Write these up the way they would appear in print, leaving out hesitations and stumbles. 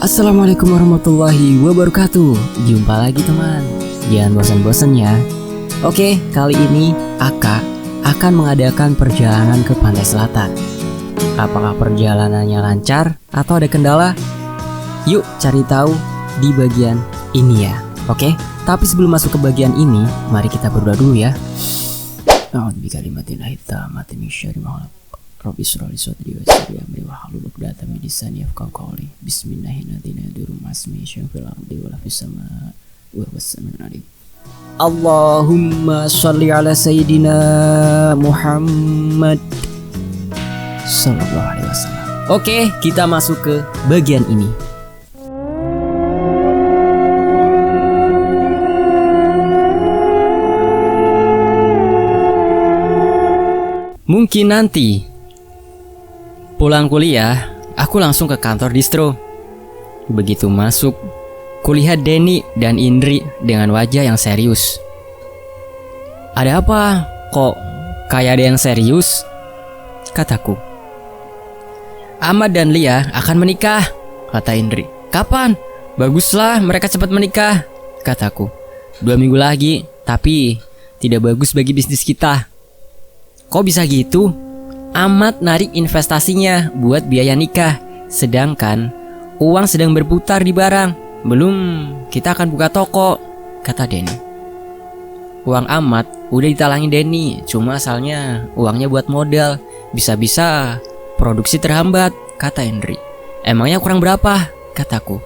Assalamualaikum warahmatullahi wabarakatuh. Jumpa lagi teman. Jangan bosan-bosan ya. Oke, kali ini Aka akan mengadakan perjalanan ke pantai selatan. Apakah perjalanannya lancar atau ada kendala? Yuk cari tahu di bagian ini ya. Oke, tapi sebelum masuk ke bagian ini, mari kita berdoa dulu ya. A'udzu bikalimatillahi tammati min syarri ma khalaq. Rabbi shrah li sadri wa yassir li amri wahlul 'uqdatam min lisani yafqahu qawli. Bismillahirrahmanirrahim. Fil ardi wa fis samaa wa huwas samiul 'alim. Allahumma shalli ala sayyidina Muhammad sallallahu alaihi wasallam. Oke, kita masuk ke bagian ini. Mungkin nanti pulang kuliah, aku langsung ke kantor distro. Begitu masuk, kulihat Denny dan Indri dengan wajah yang serius. Ada apa? Kok kayak ada yang serius? Kataku. Ahmad dan Lia akan menikah, kata Indri. Kapan? Baguslah mereka cepat menikah, kataku. 2 minggu lagi, tapi tidak bagus bagi bisnis kita. Kok bisa gitu? Ahmad narik investasinya buat biaya nikah, sedangkan uang sedang berputar di barang. Belum kita akan buka toko, kata Denny. Uang Ahmad udah ditalangin Denny, cuma asalnya uangnya buat modal. Bisa-bisa produksi terhambat, kata Indri. Emangnya kurang berapa? Kataku.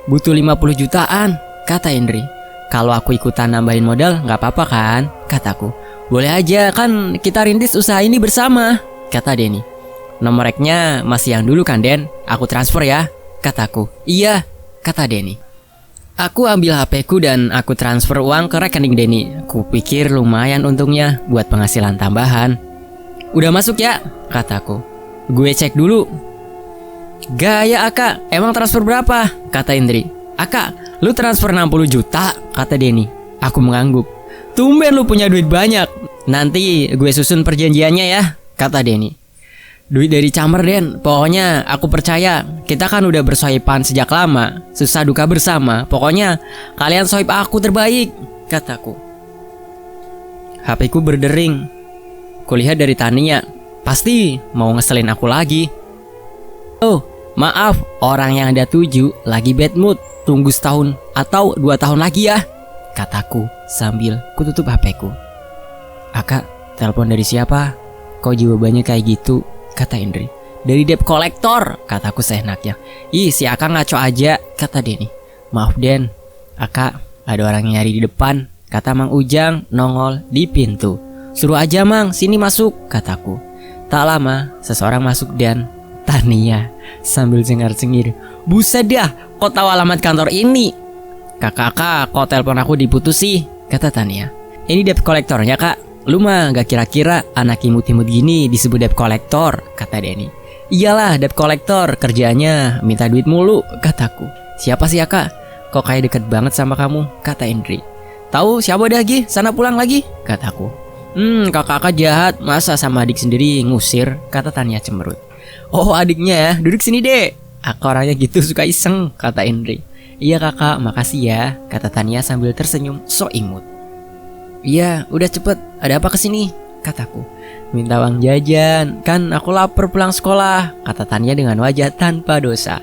Butuh 50 jutaan, kata Indri. Kalau aku ikutan nambahin modal gak apa-apa kan? Kataku. Boleh aja, kan kita rintis usaha ini bersama, kata Denny. Nomor reknya masih yang dulu kan Den? Aku transfer ya, kataku. Iya, kata Denny. Aku ambil HP-ku dan aku transfer uang ke rekening Denny. Kupikir lumayan untungnya buat penghasilan tambahan. Udah masuk ya, kataku. Gue cek dulu. Gaya Aka, emang transfer berapa? Kata Indri. Aka, lu transfer 60 juta, kata Denny. Aku mengangguk. Tumben lu punya duit banyak. Nanti gue susun perjanjiannya ya, kata Denny. Duit dari Camer Den, pokoknya aku percaya. Kita kan udah bersohiban sejak lama, susah duka bersama. Pokoknya kalian sohib aku terbaik, kataku. HP-ku berdering. Kulihat dari Tania, pasti mau ngeselin aku lagi. Oh, maaf, orang yang ada 7 lagi bad mood. Tunggu setahun atau 2 tahun lagi ya, kataku sambil kututup HP-ku. Aka, telepon dari siapa? Kok jawabannya kayak gitu? Kata Indri. Dari debt collector, kataku seenaknya. Ih, si Aka ngaco aja, kata Denny. Maaf Den, Aka, ada orang nyari di depan, kata Mang Ujang nongol di pintu. Suruh aja Mang, sini masuk, kataku. Tak lama, seseorang masuk dan Tania sambil cengar-cengir. Buset dah, kok tahu alamat kantor ini? Kakak, kok telepon aku diputus sih? Kata Tania. Ini debt collectornya kak. Lu mah gak kira-kira anak imut-imut gini disebut debt collector, kata Denny. Iyalah, debt collector kerjanya minta duit mulu, kataku. Siapa sih ya kak? Kok kayak deket banget sama kamu, kata Indri. Tahu siapa dah lagi? Sana pulang lagi, kataku. Kakak jahat, masa sama adik sendiri ngusir, kata Tania cemberut. Oh adiknya ya, duduk sini deh. Aku orangnya gitu suka iseng, kata Indri. Iya kakak, makasih ya, kata Tania sambil tersenyum so imut. Iya, udah cepet, ada apa kesini? Kataku. Minta uang jajan, kan aku lapar pulang sekolah, kata Tania dengan wajah tanpa dosa.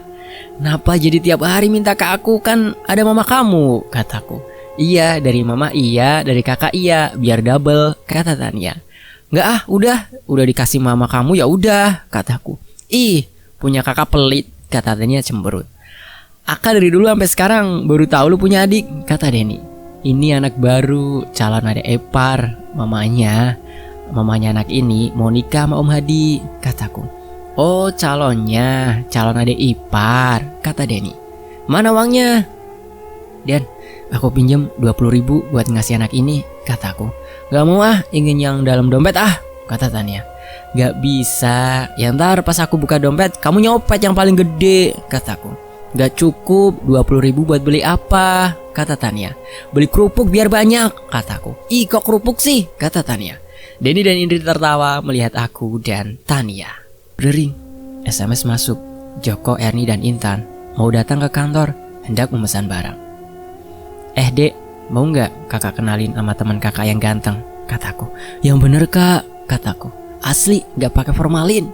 Kenapa jadi tiap hari minta ke aku, kan ada mama kamu, kataku. Iya, dari mama iya, dari kakak iya, biar double, kata Tania. Enggak ah, udah dikasih mama kamu ya udah, kataku. Ih, punya kakak pelit, kata Tania cemberut. Aka dari dulu sampai sekarang baru tahu lu punya adik, kata Denny. Ini anak baru, calon adik ipar. Mamanya anak ini mau nikah sama Om Hadi, kataku. Oh calon adik ipar, kata Denny. Mana uangnya? Dan aku pinjam 20.000 buat ngasih anak ini, kataku. Gak mau ah, ingin yang dalam dompet ah, kata Tania. Gak bisa, ya ntar pas aku buka dompet kamu nyopet yang paling gede, kataku. Gak cukup 20.000 buat beli apa, kata Tania. Beli kerupuk biar banyak, kataku. Ih kok kerupuk sih, kata Tania. Denny dan Indri tertawa melihat aku dan Tania. Berdering, SMS masuk. Joko, Erni dan Intan. mau datang ke kantor hendak memesan barang. Dek, mau nggak kakak kenalin sama teman kakak yang ganteng? Kataku. Yang bener kak, kataku. Asli, nggak pakai formalin.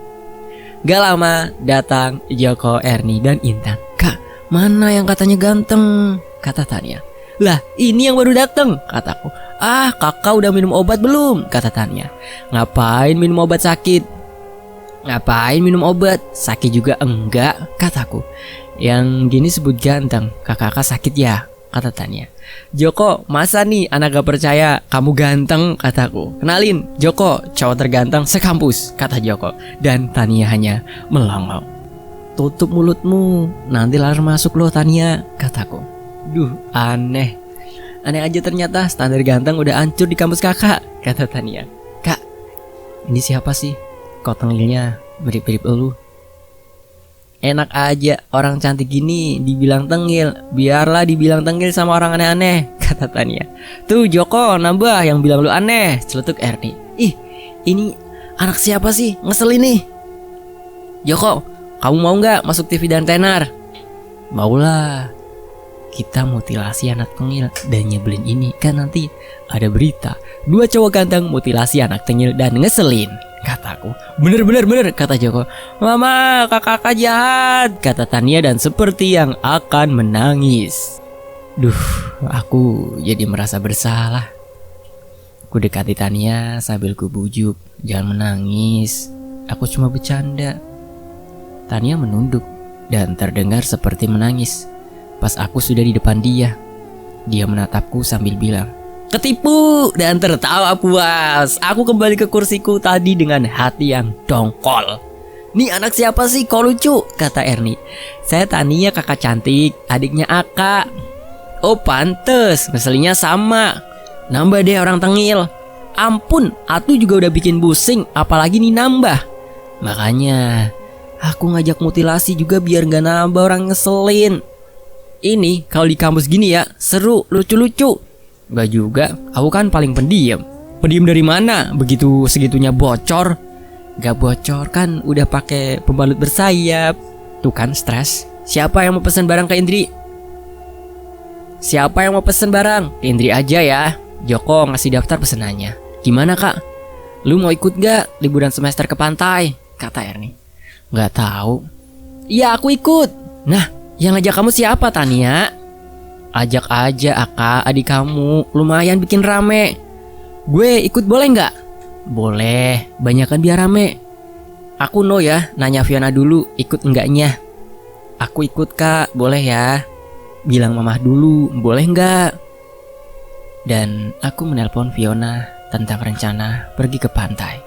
Gak lama datang Joko, Erni, dan Intan. Kak, mana yang katanya ganteng? Kata Tania. Lah, ini yang baru datang, kataku. Ah, kakak udah minum obat belum? Kata Tania. Ngapain minum obat sakit? Ngapain minum obat? Sakit juga enggak, kataku. Yang gini sebut ganteng, kakak sakit ya? Kata Tania. Joko, masa nih anak gak percaya kamu ganteng, kataku. Kenalin, Joko, cowok terganteng sekampus, kata Joko. Dan Tania hanya melongo. Tutup mulutmu, nanti lar masuk loh Tania, kataku. Duh, aneh aja ternyata, standar ganteng udah hancur di kampus kakak, kata Tania. Kak, ini siapa sih? Kok tengilnya mirip-mirip elu? Enak aja orang cantik gini dibilang tengil, biarlah dibilang tengil sama orang aneh-aneh, kata Tania. Tuh Joko nambah yang bilang lu aneh, celetuk Erni. Ih, ini anak siapa sih? Ngeselin nih. Joko, kamu mau gak masuk TV dan tenar? Maulah. Kita mutilasi anak tengil dan nyebelin ini, kan nanti ada berita 2 cowok ganteng mutilasi anak tengil dan ngeselin, kataku. Bener, kata Joko. Mama, kakak jahat, kata Tania dan seperti yang akan menangis. Duh, aku jadi merasa bersalah. Ku dekati Tania sambil ku bujuk, jangan menangis, aku cuma bercanda. Tania menunduk dan terdengar seperti menangis. Pas aku sudah di depan dia, dia menatapku sambil bilang, ketipu dan tertawa puas. Aku kembali ke kursiku tadi dengan hati yang dongkol. Nih anak siapa sih kok lucu? Kata Erni. Saya Tania, kakak cantik, adiknya Aka. Oh pantes, ngeselinnya sama. Nambah deh orang tengil. Ampun, Atu juga udah bikin pusing, apalagi nih nambah. Makanya aku ngajak mutilasi juga biar gak nambah orang ngeselin. Ini kalau di kampus gini ya, seru, lucu-lucu. Gak juga, aku kan paling pendiam. Pendiam dari mana? Begitu segitunya bocor. Gak bocor kan udah pakai pembalut bersayap. Tuh kan stres. Siapa yang mau pesan barang ke Indri? Siapa yang mau pesan barang? Ke Indri aja ya. Joko ngasih daftar pesenannya. Gimana kak? Lu mau ikut gak liburan semester ke pantai? Kata Erni. Gak tahu. Iya aku ikut. Nah, yang ngajak kamu siapa Tania? Ajak aja Aka, adik kamu, lumayan bikin rame. Gue ikut boleh nggak? Boleh, banyakan biar rame. Aku no ya, nanya Fiona dulu ikut enggaknya. Aku ikut kak, boleh ya. Bilang mamah dulu, boleh nggak? Dan aku menelpon Fiona tentang rencana pergi ke pantai.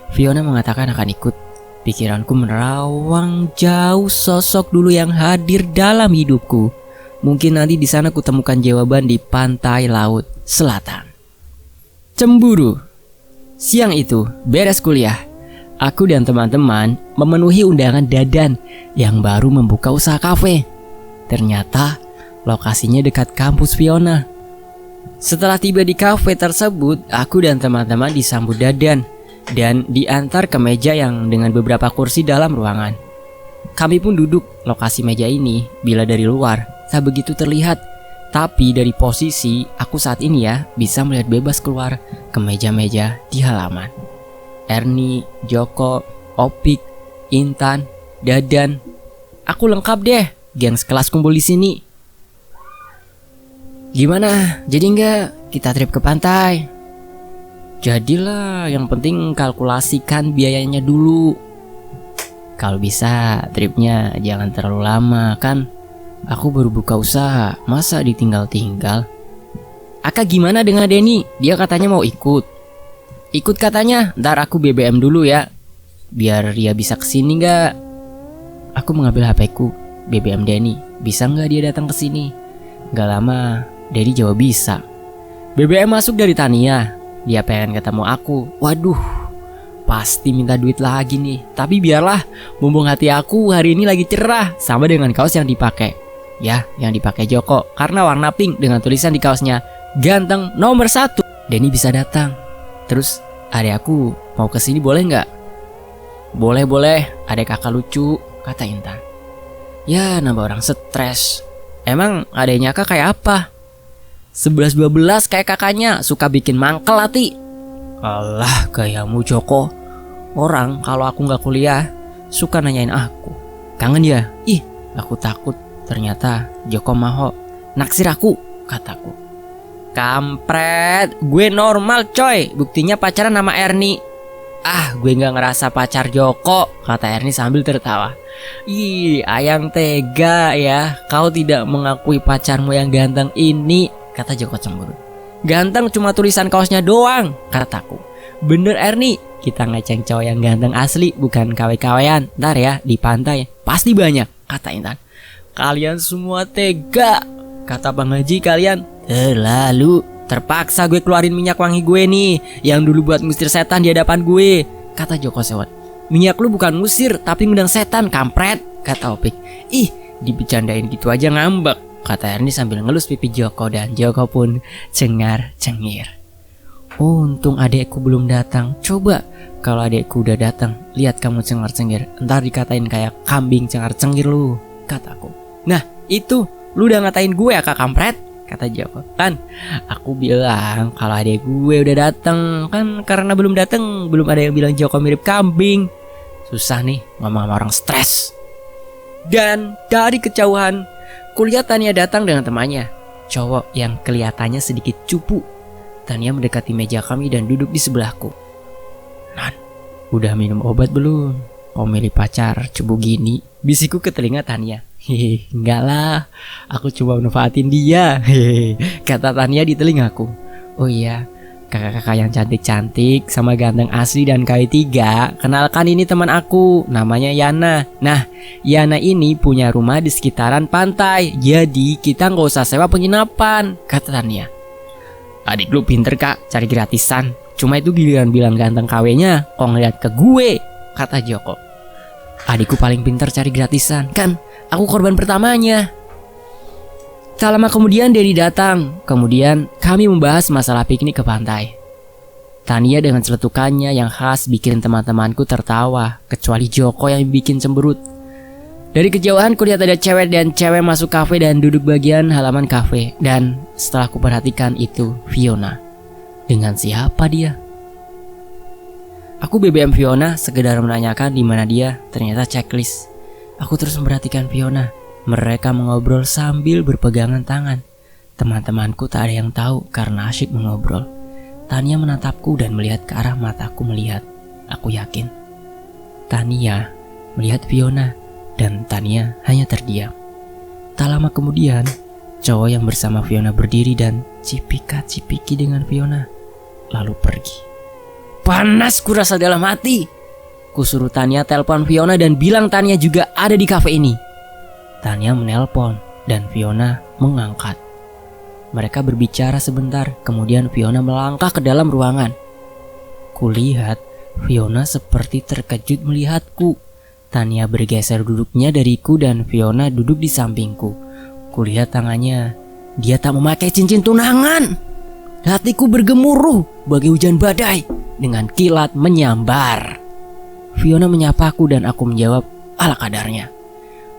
Fiona mengatakan akan ikut. Pikiranku menerawang jauh sosok dulu yang hadir dalam hidupku. Mungkin nanti di sana kutemukan jawaban di pantai laut selatan. Cemburu. Siang itu, beres kuliah, aku dan teman-teman memenuhi undangan Dadan yang baru membuka usaha kafe. Ternyata lokasinya dekat kampus Fiona. Setelah tiba di kafe tersebut, aku dan teman-teman disambut Dadan dan diantar ke meja yang dengan beberapa kursi dalam ruangan. Kami pun duduk. Lokasi meja ini bila dari luar tak begitu terlihat, tapi dari posisi aku saat ini ya bisa melihat bebas keluar ke meja-meja di halaman. Erni, Joko, Opik, Intan, Dadan, aku lengkap deh, geng sekelas kumpul di sini. Gimana? Jadi nggak kita trip ke pantai? Jadilah, yang penting kalkulasikan biayanya dulu. Kalau bisa tripnya jangan terlalu lama kan. Aku baru buka usaha, masa ditinggal-tinggal. Aka gimana dengan Denny? Dia katanya mau ikut. Ikut katanya, ntar aku BBM dulu ya. Biar dia bisa kesini gak? Aku mengambil HP-ku, BBM Denny. Bisa gak dia datang kesini? Gak lama, Denny jawab bisa. BBM masuk dari Tania. Dia pengen ketemu aku. Waduh, pasti minta duit lagi nih. Tapi biarlah, mumpung hati aku hari ini lagi cerah. Sama dengan kaos yang dipakai. Ya, yang dipakai Joko. Karena warna pink dengan tulisan di kaosnya, ganteng nomor 1. Denny bisa datang. Terus, adek aku mau kesini boleh gak? Boleh, adek kakak lucu, kata Intan. Ya, nambah orang stres. Emang adanya Kak kayak apa? 11-12 kayak kakaknya, suka bikin mangkel hati. Alah, gayamu Joko. Orang kalau aku gak kuliah suka nanyain aku. Kangen ya? Ih, aku takut. Ternyata Joko maho naksir aku, kataku. Kampret, gue normal coy. Buktinya pacaran sama Erni. Ah, gue gak ngerasa pacar Joko, kata Erni sambil tertawa. Ih, ayang tega ya. Kau tidak mengakui pacarmu yang ganteng ini, kata Joko cemburu. Ganteng cuma tulisan kaosnya doang, kataku. Bener Erni, kita ngeceng cowok yang ganteng asli, bukan kawe-kawean. Ntar ya di pantai pasti banyak, kata Intan. Kalian semua tega, kata Bang Haji. Kalian terlalu. Terpaksa gue keluarin minyak wangi gue nih, yang dulu buat ngusir setan di hadapan gue, kata Joko sewot. Minyak lu bukan ngusir tapi ngundang setan, kampret, kata Opik. Ih, dibecandain gitu aja ngambek, kata Erni sambil ngelus pipi Joko. Dan Joko pun cengar-cengir. Untung adekku belum datang. Coba kalau adekku udah datang, lihat kamu cengar-cengir, ntar dikatain kayak kambing cengar-cengir lu, kataku. Nah itu, lu udah ngatain gue ya Kak kampret, kata Joko. Kan aku bilang kalau adek gue udah datang. Kan karena belum datang, belum ada yang bilang Joko mirip kambing. Susah nih ngomong sama orang stres. Dan dari kejauhan kulihat Tania datang dengan temannya, cowok yang kelihatannya sedikit cupu. Tania mendekati meja kami dan duduk di sebelahku. Nan, udah minum obat belum? Kau milih pacar cupu gini, bisikku ke telinga Tania. Hehe, enggak lah, aku coba manfaatin dia. Hehe, kata Tania di telingaku. Oh iya, kakak-kakak yang cantik-cantik sama ganteng asli dan KW3, kenalkan ini teman aku, namanya Yana. Nah, Yana ini punya rumah di sekitaran pantai, jadi kita nggak usah sewa penginapan, kata Tania. Adik lu pinter Kak, cari gratisan. Cuma itu giliran bilang ganteng KW-nya, kok ngeliat ke gue, kata Joko. Adikku paling pinter cari gratisan, kan aku korban pertamanya. Tak lama kemudian Denny datang. Kemudian kami membahas masalah piknik ke pantai. Tania dengan celetukannya yang khas bikin teman-temanku tertawa, kecuali Joko yang bikin cemberut. Dari kejauhan kulihat ada cewek dan cewek masuk kafe dan duduk bagian halaman kafe. Dan setelah kuperhatikan itu Fiona. Dengan siapa dia? Aku BBM Fiona sekedar menanyakan di mana dia, ternyata checklist. Aku terus memperhatikan Fiona. Mereka mengobrol sambil berpegangan tangan. Teman-temanku tak ada yang tahu karena asyik mengobrol. Tania menatapku dan melihat ke arah mataku melihat. Aku yakin Tania melihat Fiona dan Tania hanya terdiam. Tak lama kemudian, cowok yang bersama Fiona berdiri dan cipika-cipiki dengan Fiona, lalu pergi. Panas kurasa dalam hati. Kusuruh Tania telepon Fiona dan bilang Tania juga ada di kafe ini. Tania menelpon dan Fiona mengangkat. Mereka berbicara sebentar, kemudian Fiona melangkah ke dalam ruangan. Kulihat Fiona seperti terkejut melihatku. Tania bergeser duduknya dariku dan Fiona duduk di sampingku. Kulihat tangannya, dia tak memakai cincin tunangan. Hatiku bergemuruh bagai hujan badai dengan kilat menyambar. Fiona menyapaku dan aku menjawab ala kadarnya.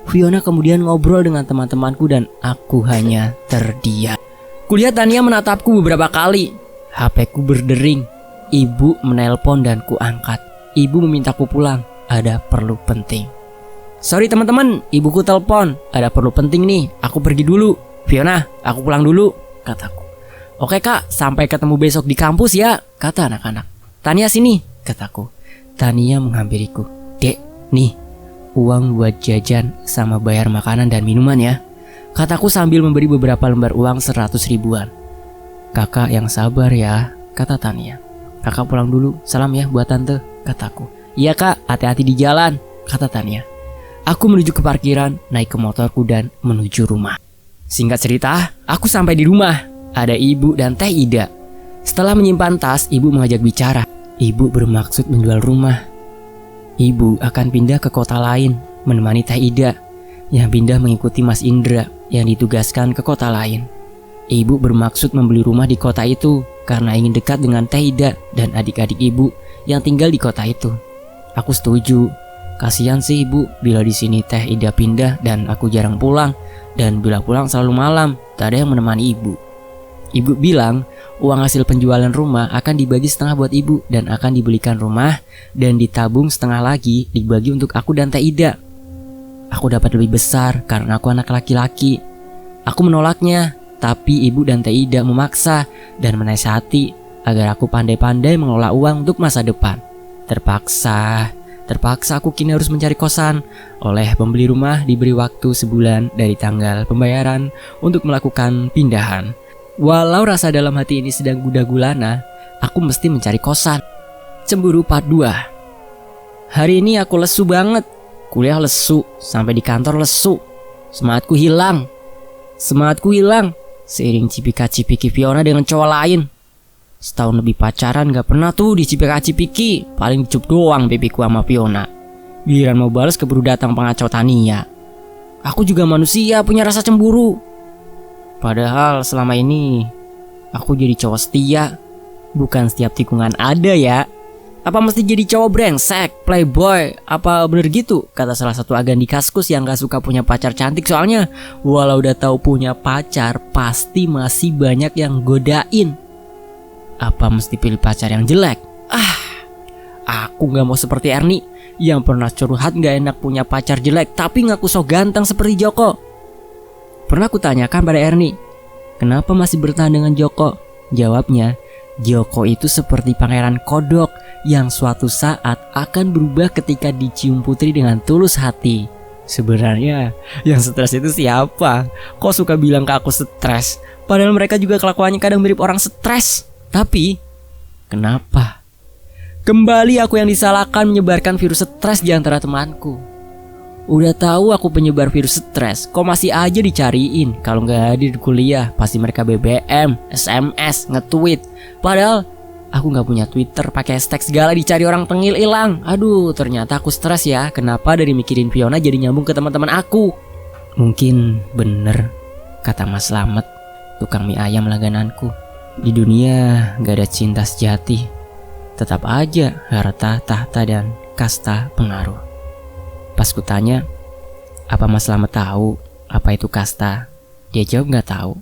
Fiona kemudian ngobrol dengan teman-temanku dan aku hanya terdiam. Kulihat Tania menatapku beberapa kali. HP-ku berdering. Ibu menelpon dan ku angkat. Ibu memintaku pulang, ada perlu penting. Sorry teman-teman, ibuku telepon, ada perlu penting nih, aku pergi dulu. Fiona, aku pulang dulu, kataku. Oke Kak, sampai ketemu besok di kampus ya, kata anak-anak. Tania sini, kataku. Tania menghampiriku. Dek, nih, uang buat jajan sama bayar makanan dan minuman ya, kataku sambil memberi beberapa lembar uang 100 ribuan. Kakak yang sabar ya, kata Tania. Kakak pulang dulu, salam ya buat tante, kataku. Iya Kak, hati-hati di jalan, kata Tania. Aku menuju ke parkiran, naik ke motorku dan menuju rumah. Singkat cerita, aku sampai di rumah. Ada ibu dan Teh Ida. Setelah menyimpan tas, ibu mengajak bicara. Ibu bermaksud menjual rumah. Ibu akan pindah ke kota lain, menemani Teh Ida yang pindah mengikuti Mas Indra yang ditugaskan ke kota lain. Ibu bermaksud membeli rumah di kota itu karena ingin dekat dengan Teh Ida dan adik-adik ibu yang tinggal di kota itu. Aku setuju Kasihan sih ibu, bila di sini teh Ida pindah dan aku jarang pulang. Dan bila pulang selalu malam, tak ada yang menemani ibu. Ibu bilang uang hasil penjualan rumah akan dibagi setengah buat ibu dan akan dibelikan rumah, dan ditabung setengah lagi dibagi untuk aku dan teh Ida. Aku dapat lebih besar karena aku anak laki-laki. Aku menolaknya, tapi ibu dan teh Ida memaksa dan menasihati agar aku pandai-pandai mengelola uang untuk masa depan. Terpaksa aku kini harus mencari kosan. Oleh pembeli rumah diberi waktu sebulan dari tanggal pembayaran untuk melakukan pindahan. Walau rasa dalam hati ini sedang gundah gulana, aku mesti mencari kosan. Cemburu part 2. Hari ini aku lesu banget. Kuliah lesu, sampai di kantor lesu. Semangatku hilang. Seiring cipika-cipiki Fiona dengan cowok lain. Setahun lebih pacaran gak pernah tuh dicipika-cipiki. Paling dicup doang pipiku sama Fiona. Giliran mau balas keburu datang pengacau Tania. Aku juga manusia punya rasa cemburu. Padahal selama ini aku jadi cowok setia. Bukan setiap tikungan ada ya. Apa mesti jadi cowok brengsek, playboy, apa bener gitu? Kata salah satu agan di Kaskus yang gak suka punya pacar cantik. Soalnya walau udah tahu punya pacar, pasti masih banyak yang godain. Apa mesti pilih pacar yang jelek? Aku gak mau seperti Ernie yang pernah curhat gak enak punya pacar jelek tapi ngaku sok ganteng seperti Joko. Pernah aku tanyakan pada Ernie, kenapa masih bertahan dengan Joko? Jawabnya, Joko itu seperti pangeran kodok yang suatu saat akan berubah ketika dicium putri dengan tulus hati. Sebenarnya yang stres itu siapa? Kok suka bilang ke aku stres? Padahal mereka juga kelakuannya kadang mirip orang stres. Tapi kenapa? Kembali aku yang disalahkan menyebarkan virus stres di antara temanku. Udah tahu aku penyebar virus stres, kok masih aja dicariin? Kalau nggak hadir di kuliah, pasti mereka BBM, SMS, nge-tweet. Padahal aku nggak punya Twitter, pakai hashtag segala dicari orang tengil hilang. Aduh, ternyata aku stres ya. Kenapa dari mikirin Fiona jadi nyambung ke teman-teman aku? Mungkin bener kata Mas Slamet, tukang mie ayam langgananku. Di dunia gak ada cinta sejati. Tetap aja harta, tahta, dan kasta pengaruh. Pas ku tanya, apa Mas Slamet tahu apa itu kasta? Dia jawab gak tahu.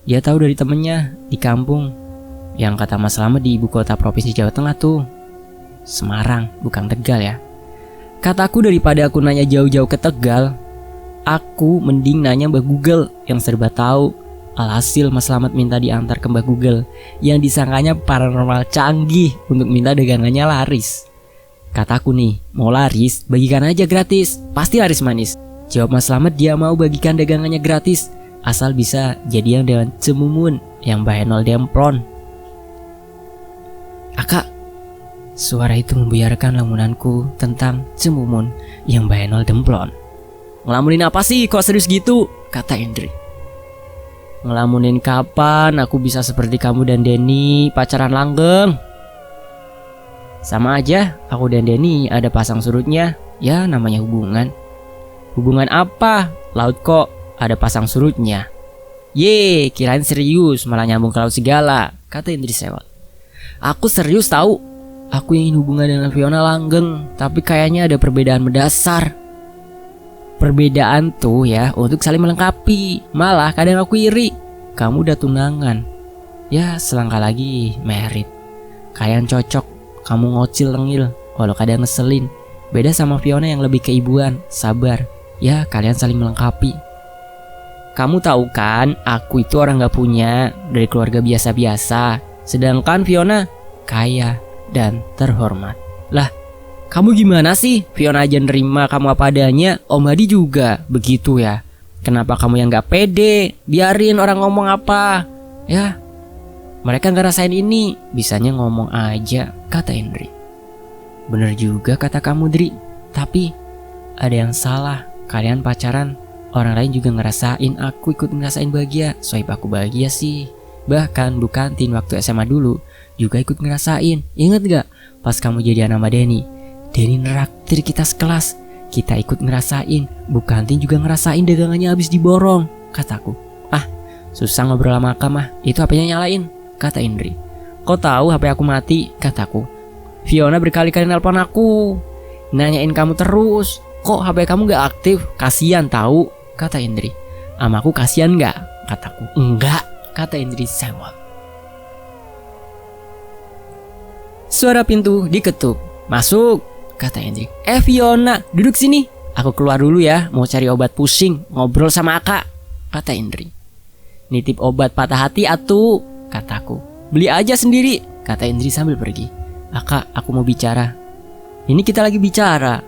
Dia tahu dari temennya di kampung. Yang kata Mas Slamet di ibu kota provinsi Jawa Tengah tuh Semarang, bukan Tegal ya. Kataku daripada aku nanya jauh-jauh ke Tegal, aku mending nanya Mbak Google yang serba tahu. Alhasil Mas Slamet minta diantar ke Mbak Google yang disangkanya paranormal canggih untuk minta dagangannya laris. Kataku nih, mau laris, bagikan aja gratis, pasti laris manis. Jawab Mas Slamet dia mau bagikan dagangannya gratis, asal bisa jadian dengan Cemumun yang Bahenol Demplon. Akak, suara itu membuyarkan lamunanku tentang Cemumun yang Bahenol Demplon. Ngelamunin apa sih kok serius gitu? Kata Indri. Ngelamunin kapan aku bisa seperti kamu dan Denny pacaran langgeng? Sama aja, aku dan Denny ada pasang surutnya. Ya namanya hubungan. Hubungan apa? Laut kok ada pasang surutnya. Ye, kirain serius malah nyambung ke laut segala, kata Indri sewot. Aku serius tahu. Aku ingin hubungan dengan Fiona langgeng, tapi kayaknya ada perbedaan mendasar. Perbedaan tuh ya untuk saling melengkapi. Malah kadang aku iri. Kamu udah tunangan, ya selangkah lagi merit. Kalian cocok. Kamu ngocil lengil, walau kadang ngeselin. Beda sama Fiona yang lebih keibuan, sabar. Ya kalian saling melengkapi. Kamu tahu kan, aku itu orang gak punya, dari keluarga biasa-biasa. Sedangkan Fiona kaya dan terhormat. Lah, kamu gimana sih? Fiona aja nerima kamu apa adanya. Om Hadi juga begitu ya. Kenapa kamu yang gak pede? Biarin orang ngomong apa. Ya, mereka gak rasain ini. Bisanya ngomong aja, kata Indri. Bener juga kata kamu, Dri. Tapi ada yang salah. Kalian pacaran, orang lain juga ngerasain. Aku ikut ngerasain bahagia. Soib aku bahagia sih. Bahkan Bu Kantin waktu SMA dulu juga ikut ngerasain. Ingat gak? Pas kamu jadian sama Denny neraktir kita sekelas. Kita ikut ngerasain. Bu Kantin juga ngerasain dagangannya habis diborong, kataku. Ah, susah ngobrol sama Akam mah. Itu HP-nya nyalain, kata Indri. Kok tahu HP aku mati, kataku. Fiona berkali-kali nelpon aku. nanyain kamu terus. Kok HP kamu gak aktif? Kasian tahu, kata Indri. Amaku kasian gak? Kataku. Enggak, kata Indri sewot. Suara pintu diketuk. Masuk, kata Indri. Fiona, duduk sini. Aku keluar dulu ya, mau cari obat pusing, ngobrol sama Aka, kata Indri. Nitip obat patah hati atuh, kataku. Beli aja sendiri, kata Indri sambil pergi. Aka, aku mau bicara. Ini kita lagi bicara.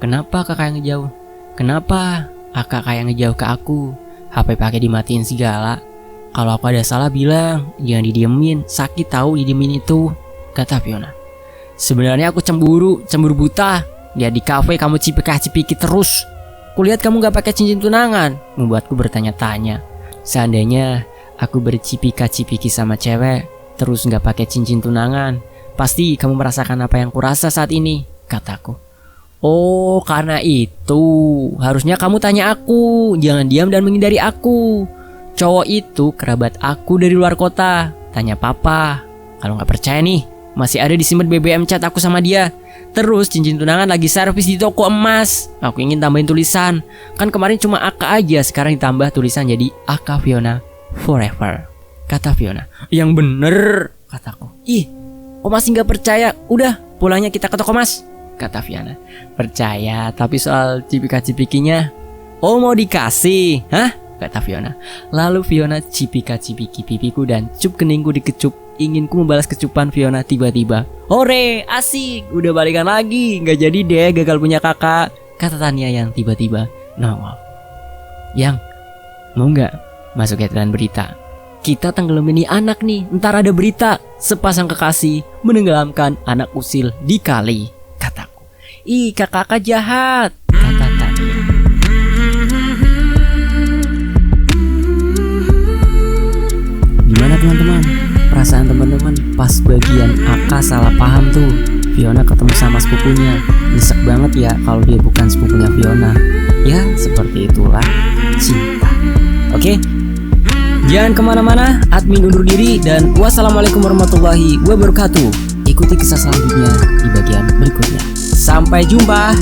Kenapa kakak yang ngejauh? Kenapa Aka kayak ngejauh ke aku? HP pakai dimatiin segala. Kalau aku ada salah bilang, jangan didiemin, sakit tahu didiemin itu, kata Fiona. Sebenarnya aku cemburu buta. Lihat di kafe kamu cipika-cipiki terus. Kulihat kamu gak pakai cincin tunangan, membuatku bertanya-tanya. Seandainya aku bercipika-cipiki sama cewek, terus gak pakai cincin tunangan, pasti kamu merasakan apa yang kurasa saat ini, kataku. Oh, karena itu harusnya kamu tanya aku, jangan diam dan menghindari aku. Cowok itu kerabat aku dari luar kota. Tanya papa. Kalau gak percaya nih, masih ada disimpan BBM chat aku sama dia. Terus cincin tunangan lagi servis di toko emas. Aku ingin tambahin tulisan. Kan kemarin cuma Aka aja, sekarang ditambah tulisan jadi Aka Fiona Forever, kata Fiona. Yang bener, kataku. Ih, kok masih gak percaya? Udah, pulangnya kita ke toko emas, kata Fiona. Percaya, tapi soal cipika-cipikinya. Oh, mau dikasih? Hah? Kata Fiona. Lalu Fiona cipika-cipiki pipiku dan cup keningku dikecup. Inginku membalas kecupan Fiona tiba-tiba. Hore, asik, udah balikan lagi. Gak jadi deh, gagal punya kakak, kata Tania yang tiba-tiba nongol. Yang, mau gak masuk headline berita? Kita tenggelamin nih anak nih, ntar ada berita sepasang kekasih menenggelamkan anak usil di kali, kataku. Ih, kakak jahat, kata Tania. Gimana teman-teman? Perasaan teman-teman pas bagian Aka salah paham tuh. Fiona ketemu sama sepupunya. Nyesek banget ya kalau dia bukan sepupunya Fiona. Ya seperti itulah cinta. Oke, jangan kemana-mana. Admin undur diri dan wassalamualaikum warahmatullahi wabarakatuh. Ikuti kisah selanjutnya di bagian berikutnya. Sampai jumpa.